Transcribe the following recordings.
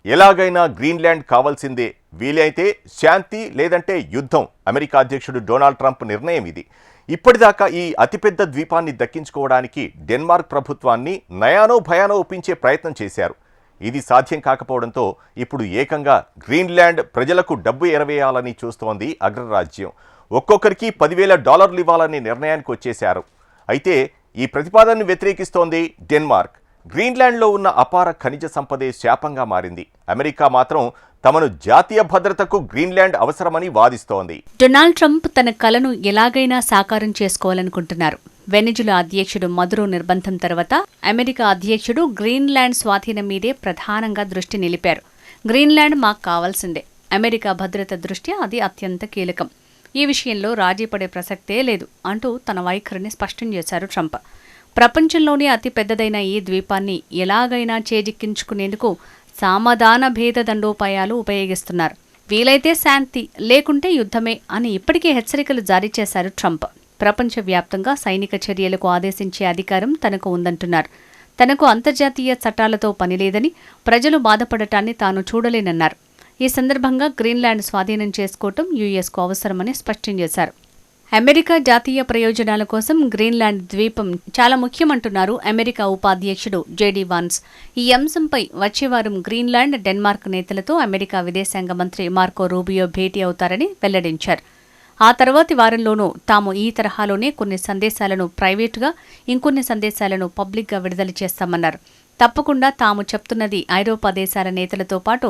ఎలాగైనా గ్రీన్లాండ్ కావాల్సిందే, వీలైతే శాంతి లేదంటే యుద్ధం. అమెరికా అధ్యక్షుడు డొనాల్డ్ ట్రంప్ నిర్ణయం ఇది. ఇప్పటిదాకా ఈ అతిపెద్ద ద్వీపాన్ని దక్కించుకోవడానికి డెన్మార్క్ ప్రభుత్వాన్ని నయానో భయానో ఒప్పించే ప్రయత్నం చేశారు. ఇది సాధ్యం కాకపోవడంతో ఇప్పుడు ఏకంగా గ్రీన్లాండ్ ప్రజలకు డబ్బు ఎరవేయాలని చూస్తోంది అగ్రరాజ్యం. ఒక్కొక్కరికి $10,000 ఇవ్వాలనే నిర్ణయానికి వచ్చేశారు. అయితే ఈ ప్రతిపాదనను వ్యతిరేకిస్తోంది డెన్మార్క్. గ్రీన్లాండ్లో ఉన్న అపార ఖనిజ సంపదే శాపంగా మారింది. అమెరికా మాత్రం తమను జాతీయ భద్రతకు గ్రీన్లాండ్ అవసరమని వాదిస్తోంది. డొనాల్డ్ ట్రంప్ తన కలను ఎలాగైనా సాకారం చేసుకోవాలనుకుంటున్నారు. వెనిజులా అధ్యక్షుడు మదురో నిర్బంధం తర్వాత అమెరికా అధ్యక్షుడు గ్రీన్లాండ్ స్వాధీనం మీదే ప్రధానంగా దృష్టి నిలిపారు. గ్రీన్లాండ్ మాకు కావాల్సిందే. అమెరికా భద్రత దృష్ట్యా అది అత్యంత కీలకం. ఈ విషయంలో రాజీ పడే ప్రసక్తే లేదు అంటూ తన వైఖరిని స్పష్టం చేశారు ట్రంప్. ప్రపంచంలోనే అతి పెద్దదైన ఈ ద్వీపాన్ని ఎలాగైనా చేజిక్కించుకునేందుకు సామధాన భేద దండోపాయాలు ఉపయోగిస్తున్నారు. వీలైతే శాంతి, లేకుంటే యుద్ధమే అని ఇప్పటికే హెచ్చరికలు జారీ చేశారు ట్రంప్. ప్రపంచవ్యాప్తంగా సైనిక చర్యలకు ఆదేశించే అధికారం తనకు ఉందంటున్నారు. తనకు అంతర్జాతీయ చట్టాలతో పనిలేదని, ప్రజలు బాధపడటాన్ని తాను చూడలేనన్నారు. ఈ సందర్భంగా గ్రీన్లాండ్ స్వాధీనం చేసుకోవటం యుఎస్కు అవసరమని స్పష్టం చేశారు. అమెరికా జాతీయ ప్రయోజనాల కోసం గ్రీన్లాండ్ ద్వీపం చాలా ముఖ్యమంటున్నారు అమెరికా ఉపాధ్యక్షుడు జేడీ వాన్స్. ఈ అంశంపై వచ్చే వారం గ్రీన్లాండ్, డెన్మార్క్ నేతలతో అమెరికా విదేశాంగ మంత్రి మార్కో రూబియో భేటీ అవుతారని వెల్లడించారు. ఆ తర్వాతి వారంలోనూ తాము ఈ తరహాలోనే కొన్ని సందేశాలను ప్రైవేటుగా, ఇంకొన్ని సందేశాలను పబ్లిక్గా విడుదల చేస్తామన్నారు. తప్పకుండా తాము చెప్తున్నది ఐరోపా దేశాల నేతలతో పాటు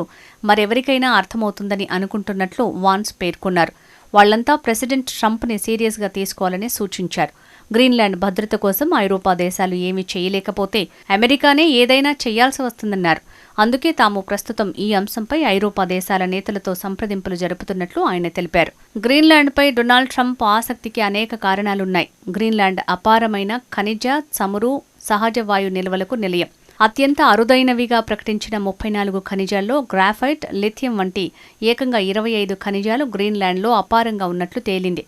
మరెవరికైనా అర్థమవుతుందని అనుకుంటున్నట్లు వాన్స్ పేర్కొన్నారు. వాళ్లంతా ప్రెసిడెంట్ ట్రంప్ని సీరియస్గా తీసుకోవాలని సూచించారు. గ్రీన్లాండ్ భద్రత కోసం ఐరోపా దేశాలు ఏమీ చేయలేకపోతే అమెరికానే ఏదైనా చేయాల్సి వస్తుందన్నారు. అందుకే తాము ప్రస్తుతం ఈ అంశంపై ఐరోపా దేశాల నేతలతో సంప్రదింపులు జరుపుతున్నట్లు ఆయన తెలిపారు. గ్రీన్లాండ్పై డొనాల్డ్ ట్రంప్ ఆసక్తికి అనేక కారణాలున్నాయి. గ్రీన్లాండ్ అపారమైన ఖనిజ, చమురు, సహజ వాయు నిల్వలకు నిలయం. అత్యంత అరుదైనవిగా ప్రకటించిన 34 ఖనిజాల్లో గ్రాఫైట్, లిథియం వంటి ఏకంగా 25 ఖనిజాలు గ్రీన్లాండ్లో అపారంగా ఉన్నట్లు తేలింది.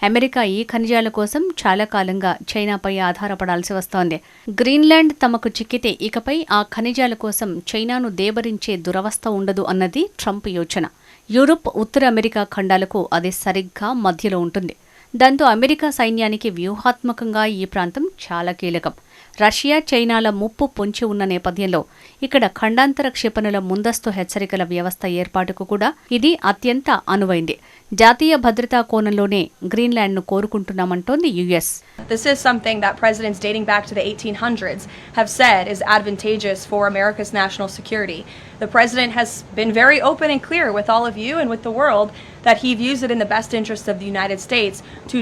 అమెరికా ఈ ఖనిజాల కోసం చాలా కాలంగా చైనాపై ఆధారపడాల్సి వస్తోంది. గ్రీన్లాండ్ తమకు చిక్కితే ఇకపై ఆ ఖనిజాల కోసం చైనాను దేబరించే దురవస్థ ఉండదు అన్నది ట్రంప్ యోచన. యూరప్, ఉత్తర అమెరికా ఖండాలకు అది సరిగ్గా మధ్యలో ఉంటుంది. దాంతో అమెరికా సైన్యానికి వ్యూహాత్మకంగా ఈ ప్రాంతం చాలా కీలకం. రష్యా, చైనాల ముప్పు పొంచి ఉన్న నేపథ్యంలో ఇక్కడ ఖండాంతర క్షిపణుల ముందస్తు హెచ్చరికల వ్యవస్థ ఏర్పాటుకు కూడా ఇది అత్యంత అనువైంది. జాతీయ భద్రతా కోణంలోనే గ్రీన్లాండ్ను కోరుకుంటున్నామంటోంది US. This is something that presidents dating back to the 1800s have said is advantageous for America's national security. The president has been very open and clear with all of you and with the world that he views it in the best interest of the United States to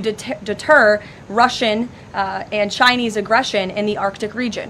deter Russian and Chinese aggression in the Arctic region.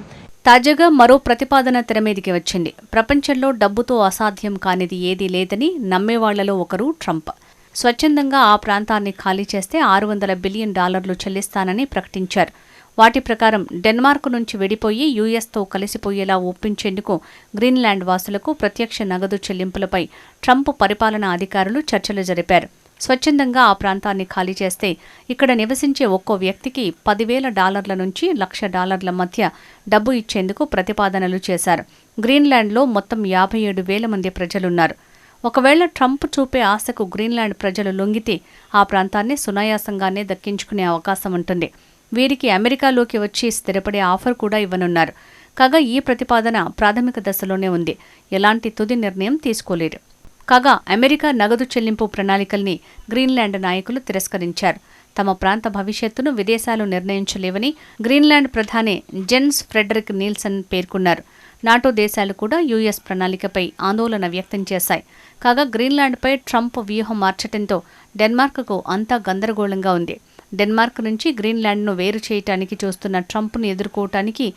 తాజాగా మరో ప్రతిపాదన తెరమీదికి వచ్చింది. ప్రపంచంలో డబ్బుతో అసాధ్యం కానిది ఏదీ లేదని నమ్మేవాళ్లలో ఒకరు ట్రంప్. స్వచ్ఛందంగా ఆ ప్రాంతాన్ని ఖాళీ చేస్తే $600 బిలియన్ చెల్లిస్తానని ప్రకటించారు. వాటి ప్రకారం డెన్మార్క్ నుంచి విడిపోయి యుఎస్తో కలిసిపోయేలా ఒప్పించేందుకు గ్రీన్లాండ్ వాసులకు ప్రత్యక్ష నగదు చెల్లింపులపై ట్రంప్ పరిపాలనా అధికారులు చర్చలు జరిపారు. స్వచ్ఛందంగా ఆ ప్రాంతాన్ని ఖాళీ చేస్తే ఇక్కడ నివసించే ఒక్కో వ్యక్తికి $10,000 నుంచి $1,00,000 మధ్య డబ్బు ఇచ్చేందుకు ప్రతిపాదనలు చేశారు. గ్రీన్లాండ్లో మొత్తం 57,000 మంది ప్రజలున్నారు. ఒకవేళ ట్రంప్ చూపే ఆశకు గ్రీన్లాండ్ ప్రజలు లొంగితే ఆ ప్రాంతాన్ని సునాయాసంగానే దక్కించుకునే అవకాశం ఉంటుంది. వీరికి అమెరికాలోకి వచ్చి స్థిరపడే ఆఫర్ కూడా ఇవ్వనున్నారు. కాగా ఈ ప్రతిపాదన ప్రాథమిక దశలోనే ఉంది. ఎలాంటి తుది నిర్ణయం తీసుకోలేరు. కాగా అమెరికా నగదు చెల్లింపు ప్రణాళికల్ని గ్రీన్లాండ్ నాయకులు తిరస్కరించారు. తమ ప్రాంత భవిష్యత్తును విదేశాలు నిర్ణయించలేవని గ్రీన్లాండ్ ప్రధాని జెన్స్ ఫ్రెడరిక్ నీల్సన్ పేర్కొన్నారు. నాటో దేశాలు కూడా యుఎస్ ప్రణాళికపై ఆందోళన వ్యక్తం చేశాయి. కాగా గ్రీన్లాండ్పై ట్రంప్ వ్యూహం మార్చడంతో డెన్మార్క్కు అంతా గందరగోళంగా ఉంది. డెన్మార్క్ నుంచి గ్రీన్లాండ్ను వేరు చేయటానికి చూస్తున్న ట్రంప్ను ఎదుర్కోవటానికి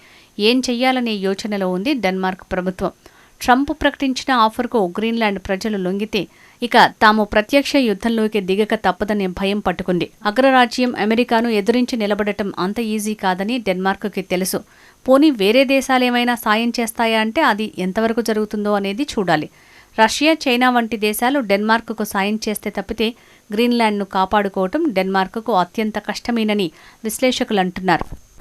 ఏం చెయ్యాలనే యోచనలో ఉంది డెన్మార్క్ ప్రభుత్వం. ట్రంప్ ప్రకటించిన ఆఫర్కు గ్రీన్లాండ్ ప్రజలు లొంగితే ఇక తాము ప్రత్యక్ష యుద్ధంలోకి దిగక తప్పదనే భయం పట్టుకుంది. అగ్రరాజ్యం అమెరికాను ఎదురించి నిలబడటం అంత ఈజీ కాదని డెన్మార్క్కి తెలుసు. పోనీ వేరే దేశాలేమైనా సాయం చేస్తాయా అంటే అది ఎంతవరకు జరుగుతుందో అనేది చూడాలి. రష్యా, చైనా వంటి దేశాలు డెన్మార్క్కు సాయం చేస్తే తప్పితే గ్రీన్లాండ్ను కాపాడుకోవటం డెన్మార్క్కు అత్యంత కష్టమేనని విశ్లేషకులు అంటున్నారు.